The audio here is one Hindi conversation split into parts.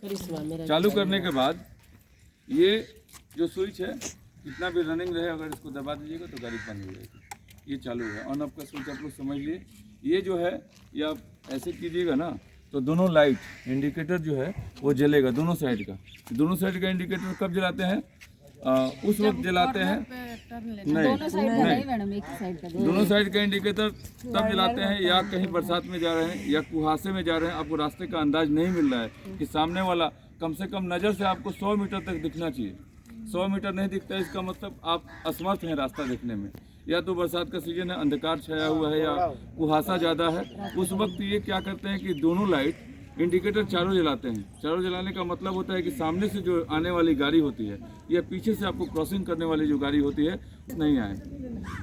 चालू करने के बाद ये जो स्विच है कितना भी रनिंग रहे, अगर इसको दबा दीजिएगा तो गाड़ी बंद हो जाएगी। ये चालू है, ऑन ऑफ का स्विच आप लोग समझ लिए। ये जो है ये आप ऐसे कीजिएगा ना तो दोनों लाइट इंडिकेटर जो है वो जलेगा, दोनों साइड का। दोनों साइड का इंडिकेटर कब जलाते हैं? उस वक्त जलाते हैं नहीं, दोनों साइड का इंडिकेटर तब जलाते हैं या कहीं बरसात में जा रहे हैं या कुहासे में जा रहे हैं, आपको रास्ते का अंदाज नहीं मिल रहा है कि सामने वाला कम से कम नज़र से आपको 100 मीटर तक दिखना चाहिए। 100 मीटर नहीं दिखता है, इसका मतलब आप असमर्थ हैं रास्ता देखने में। या तो बरसात का सीजन है, अंधकार छाया हुआ है या कुहासा ज़्यादा है, उस वक्त ये क्या करते हैं कि दोनों लाइट इंडिकेटर चारों जलाते हैं। चारों जलाने का मतलब होता है कि सामने से जो आने वाली गाड़ी होती है या पीछे से आपको क्रॉसिंग करने वाली जो गाड़ी होती है नहीं आए,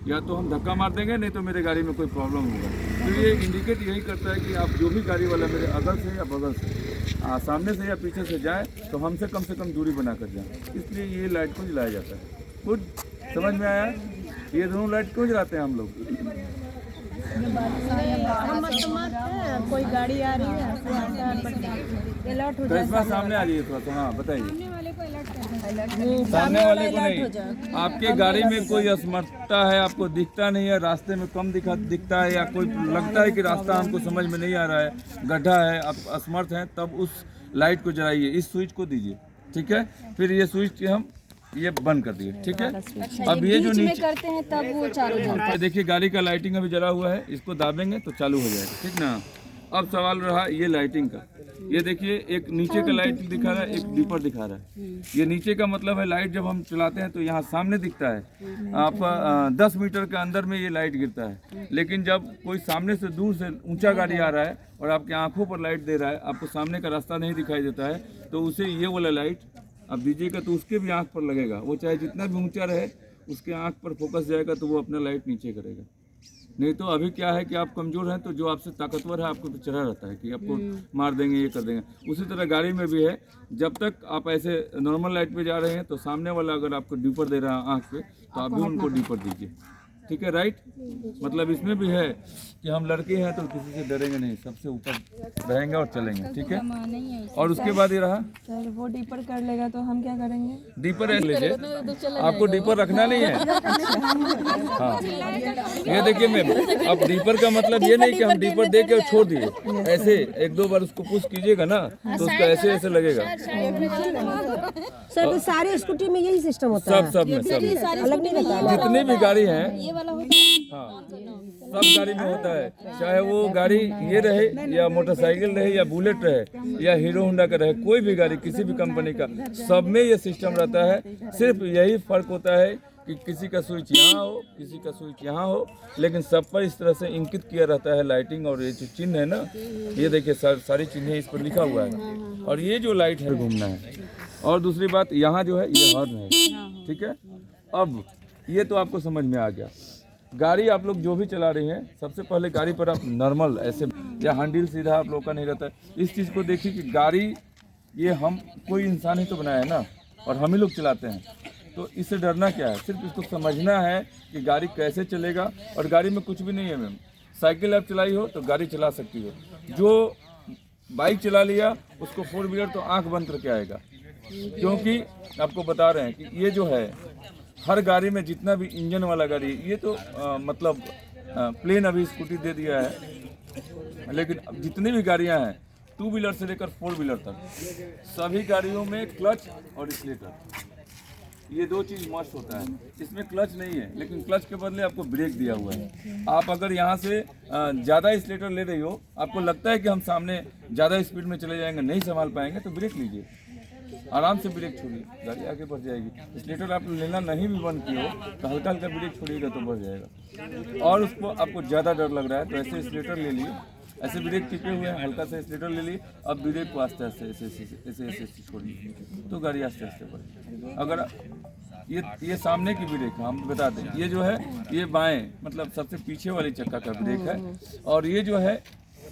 या तो हम धक्का मार देंगे नहीं तो मेरे गाड़ी में कोई प्रॉब्लम होगा। तो ये इंडिकेट यही करता है कि आप जो भी गाड़ी वाला मेरे अगल से या बगल से सामने से या पीछे से जाए तो हमसे कम से कम दूरी बना कर जाए, इसलिए ये लाइट को जलाया जाता है। कुछ समझ में आया? ये दोनों लाइट क्यों जलाते हैं हम लोग? कोई गाड़ी आ रही है तो इस बार सामने आ जाइए थोड़ा सा। हाँ बताइए। सामने वाले को नहीं, आपके गाड़ी में कोई असमर्थता है, आपको दिखता नहीं है, रास्ते में कम दिखता है या कोई लगता है कि रास्ता हमको समझ में नहीं आ रहा है, गड्ढा है, आप असमर्थ हैं, तब उस लाइट को जलाइए, इस स्विच को दीजिए, ठीक है। फिर ये स्विच हम ये बंद कर दिए, ठीक है। अब ये जो नीचे करते हैं तब वो चालू होता है। देखिए गाड़ी का लाइटिंग अभी जला हुआ है, इसको दाबेंगे तो चालू हो जाएगा, ठीक ना। अब सवाल रहा ये लाइटिंग का। ये देखिए एक नीचे का लाइट दिखा रहा है, एक डीपर दिखा रहा है। ये नीचे का मतलब है लाइट जब हम चलाते हैं तो यहाँ सामने दिखता है, आप 10 मीटर के अंदर में ये लाइट गिरता है। लेकिन जब कोई सामने से दूर से ऊंचा गाड़ी आ रहा है और आपकी आंखों पर लाइट दे रहा है, आपको सामने का रास्ता नहीं दिखाई देता है, तो उसे ये वाला लाइट आप दीजिएगा तो उसके भी आंख पर लगेगा। वो चाहे जितना भी ऊंचा रहे उसके आंख पर फोकस जाएगा तो वो अपना लाइट नीचे करेगा। नहीं तो अभी क्या है कि आप कमज़ोर हैं तो जो आपसे ताकतवर है आपको चढ़ा रहता है कि आपको मार देंगे, ये कर देंगे। उसी तरह गाड़ी में भी है, जब तक आप ऐसे नॉर्मल लाइट पे जा रहे हैं तो सामने वाला अगर आपको डीपर दे रहा है आँख पे तो आप भी उनको डीपर दीजिए, ठीक है, राइट। मतलब इसमें भी है कि हम लड़के हैं तो किसी से डरेंगे नहीं, सबसे ऊपर रहेंगे और चलेंगे, ठीक है। और उसके बाद ये रहा सर, वो डीपर कर लेगा तो हम क्या करेंगे? डीपर ले लीजिए, आपको डीपर रखना नहीं है। हाँ ये देखिए मैम, अब डीपर का मतलब ये नहीं कि हम डीपर दे के छोड़ दिए, ऐसे 1-2 बार उसको पुश कीजिएगा ना तो उसका ऐसे ऐसे लगेगा। सर तो सारी स्कूटी में यही सिस्टम होता है? सब में सब अलग नहीं रहता है? जितनी भी गाड़ी है हाँ सब गाड़ी में होता है, चाहे वो गाड़ी ये रहे या मोटरसाइकिल रहे या बुलेट रहे या हीरो होंडा का रहे, कोई भी गाड़ी किसी भी कंपनी का, सब में ये सिस्टम रहता है। सिर्फ यही फर्क होता है कि किसी का स्विच यहाँ हो, किसी का स्विच यहाँ हो, लेकिन सब पर इस तरह से इंकित किया रहता है लाइटिंग। और ये जो चिन्ह है ना, ये देखिए सारी चिन्ह इस पर लिखा हुआ है। और ये जो लाइट है घूमना है। और दूसरी बात यहाँ जो है ये हॉर्न है, ठीक है। अब ये तो आपको समझ में आ गया। गाड़ी आप लोग जो भी चला रही हैं, सबसे पहले गाड़ी पर आप नॉर्मल ऐसे या हैंडल सीधा आप लोग का नहीं रहता है। इस चीज़ को देखिए कि गाड़ी ये हम कोई इंसान ही तो बनाया है ना, और हम ही लोग चलाते हैं, तो इससे डरना क्या है। सिर्फ इसको समझना है कि गाड़ी कैसे चलेगा। और गाड़ी में कुछ भी नहीं है मैम, साइकिल आप चलाई हो तो गाड़ी चला सकती हो, जो बाइक चला लिया उसको 4 व्हीलर तो आँख बंद करके आएगा। क्योंकि आपको बता रहे हैं कि ये जो है हर गाड़ी में जितना भी इंजन वाला गाड़ी, ये तो मतलब प्लेन अभी स्कूटी दे दिया है, लेकिन अब जितनी भी गाड़ियां हैं 2 व्हीलर से लेकर 4 व्हीलर तक, सभी गाड़ियों में क्लच और एक्सीलेटर, ये 2 चीज़ मस्ट होता है। इसमें क्लच नहीं है, लेकिन क्लच के बदले आपको ब्रेक दिया हुआ है। आप अगर यहाँ से ज़्यादा एक्सीलेटर ले रही हो, आपको लगता है कि हम सामने ज़्यादा स्पीड में चले जाएंगे, नहीं संभाल पाएंगे, तो ब्रेक लीजिए, आराम से ब्रेक छोड़िए, गाड़ी आगे बढ़ जाएगी। एक्सीलेटर आप लेना नहीं भी बंद किए हो तो हल्का हल्का ब्रेक छोड़िएगा तो बढ़ जाएगा। और उसको आपको ज़्यादा डर लग रहा है तो ऐसे एक्सीलेटर ले लिए, ऐसे ब्रेक टिपे हुए हैं, हल्का सा एक्सीलेटर ले लिए, अब ब्रेक को आस्ते आस्ते ऐसे ऐसे छोड़िए तो गाड़ी आस्ते आस्ते बढ़ेगी। अगर ये सामने की ब्रेक है, हम बता दें, ये जो है ये बाएँ मतलब सबसे पीछे वाली चक्का का ब्रेक है, और ये जो है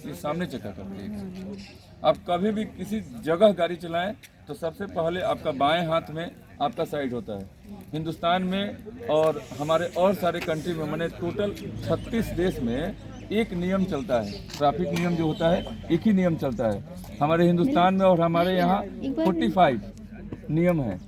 ये सामने चक्का का ब्रेक है। आप कभी भी किसी जगह गाड़ी चलाएं तो सबसे पहले आपका बाएं हाथ में आपका साइड होता है। हिंदुस्तान में और हमारे और सारे कंट्री में, मैंने टोटल 36 देश में एक नियम चलता है, ट्रैफिक नियम जो होता है एक ही नियम चलता है हमारे हिंदुस्तान में, और हमारे यहाँ 45 नियम है,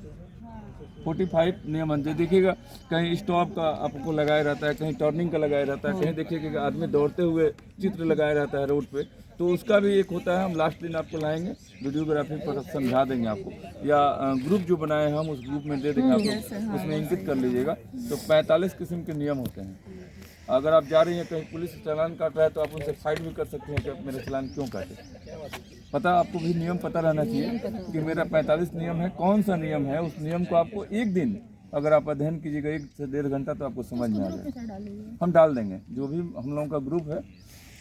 45 नियम है। देखिएगा कहीं स्टॉप का आपको लगाया रहता है, कहीं टर्निंग का लगाया रहता है, कहीं देखिएगा कि आदमी दौड़ते हुए चित्र लगाया रहता है रोड पे, तो उसका भी एक होता है। हम लास्ट दिन आपको लाएंगे, वीडियोग्राफी पर समझा देंगे आपको, या ग्रुप जो बनाए हैं हम उस ग्रुप में दे देंगे आपको, उसमें इंगित कर लीजिएगा। तो 45 किस्म के नियम होते हैं। अगर आप जा रही हैं कहीं पुलिस चालान काट रहा है तो आप उनसे फाइट भी कर सकते हैं कि आप मेरा चालान क्यों काटे। पता आपको भी नियम पता रहना चाहिए कि मेरा 45 नियम है, कौन सा नियम है। उस नियम को आपको एक दिन अगर आप अध्ययन कीजिएगा 1 से 1.5 घंटा तो आपको समझ में आ जाएगा। हम डाल देंगे, जो भी हम लोगों का ग्रुप है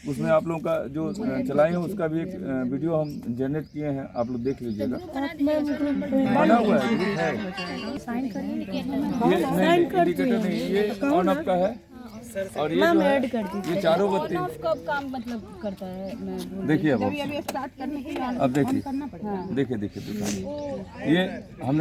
उसमें आप लोगों का जो चलाए हैं उसका भी एक वीडियो हम जनरेट किए हैं, आप लोग देख लीजिएगा। बना हुआ है, ग्रुप है। ये नहीं इंडिकेटर नहीं, ये ऑन ऑफ का है। और ये जो है ये चारों बत्ती कब काम मतलब करता है, मैं देखिए अब देखिए देखिए ये हमने